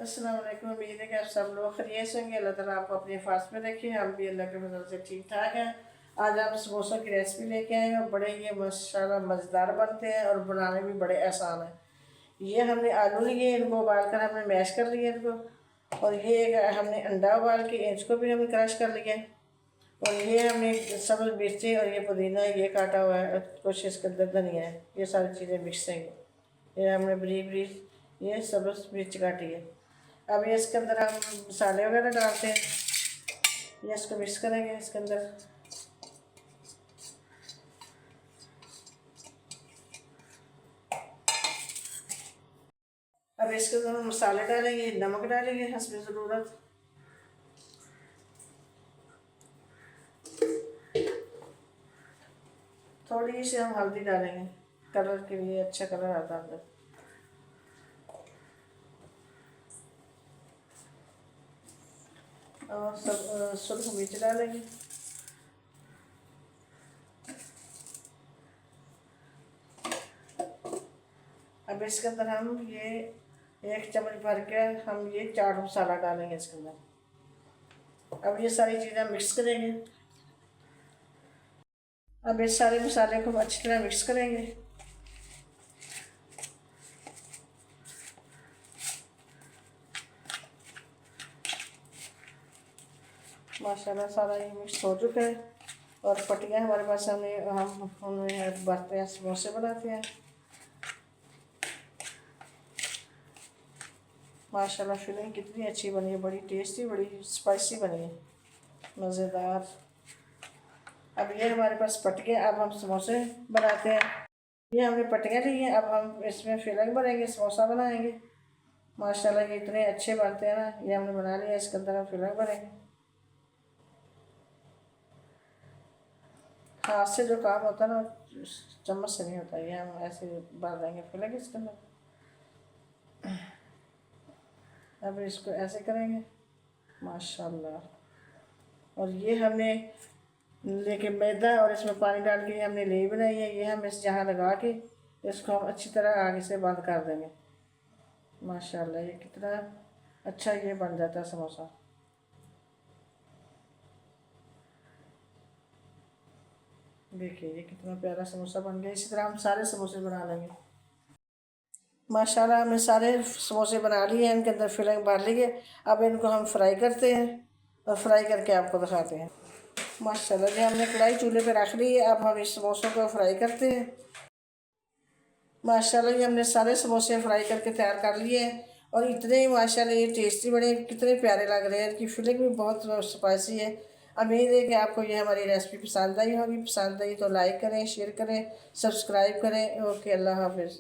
अस्सलाम वालेकुम। उम्मीद है कि आप सब लोग खैरियत से होंगे। अल्लाह ताला आपको अपने हिफाज़त में रखे। हम भी अल्लाह के फजल से ठीक ठाक हैं। आज हम समोसों की रेसिपी लेके आए हैं और बड़े ये माशाल्लाह मज़ेदार बनते हैं और बनाने भी बड़े आसान हैं। ये हमने आलू लिए, इनको उबाल कर हमने मैश कर लिया इनको, और ये हमने अंडा उबाल के इसको भी हमने क्रश कर लिया, और ये हमने सब्ज़ मिर्ची और ये पुदीना ये काटा हुआ है, कुछ इसके अंदर धनिया है, ये सारी चीज़ें मिक्स हैं। ये हमने बरीक बरीक ये सब्ज़ मिर्च काटी है। अब ये इसके अंदर हम मसाले वगैरह डालते हैं। ये इसको मिक्स करेंगे इसके अंदर। अब इसके अंदर हम मसाले डालेंगे, नमक डालेंगे हस्ब ज़रूरत, थोड़ी सी हम हल्दी डालेंगे कलर के लिए, अच्छा कलर आता है अंदर। और सब सुरख मिर्च डालेंगे। अब इसके अंदर हम ये 1 चम्मच भर के हम ये चाट मसाला डालेंगे इसके अंदर। अब ये सारी चीज़ें मिक्स करेंगे। अब इस सारे मसाले को अच्छी तरह मिक्स करेंगे। माशाल्लाह सारा ये मिक्स हो चुका है, और पट्टियाँ हमारे पास हम उनमें भरते हैं, समोसे बनाते हैं। माशाल्लाह फिलिंग कितनी अच्छी बनी है, बड़ी टेस्टी, बड़ी स्पाइसी बनी है, मज़ेदार। अब ये हमारे पास पट्टियाँ, अब हम समोसे बनाते हैं। ये हमने पट्टियाँ ली हैं, अब हम इसमें फिलिंग भरेंगे, समोसा बनाएंगे। माशाल्लाह ये इतने अच्छे बनते हैं ना। ये हमने बना लिया, इसके अंदर हम फिलिंग भरेंगे। हाथ से जो काम होता है ना, चम्मच से नहीं होता। ये हम ऐसे भर देंगे फिलिंग इसके अंदर। अब इसको ऐसे करेंगे माशाल्लाह। और ये हमने लेके मैदा और इसमें पानी डाल के हमने लेई बनाई है। ये हम इस जहाँ लगा के इसको हम अच्छी तरह आगे से बंद कर देंगे। माशाल्लाह ये कितना अच्छा ये बन जाता है समोसा। देखिए ये कितना प्यारा समोसा बन गया। इसी तरह हम सारे समोसे बना लेंगे। माशाल्लाह हमने सारे समोसे बना लिए हैं, इनके अंदर फिलिंग भर ली है। अब इनको हम फ्राई करते हैं और फ्राई करके आपको दिखाते हैं। माशाल्लाह जी हमने कढ़ाई चूल्हे पे रख ली है। अब हम इस समोसों को फ्राई करते हैं। माशाल्लाह जी हमने सारे समोसे फ्राई करके तैयार कर लिए हैं, और इतने ही माशाल्लाह ये टेस्टी बने, कितने प्यारे लग रहे हैं। इनकी फिलिंग भी बहुत स्पाइसी है। उम्मीद है कि आपको ये हमारी रेसिपी पसंद आई होगी। पसंद आई तो लाइक करें, शेयर करें, सब्सक्राइब करें। ओके, अल्लाह हाफिज़।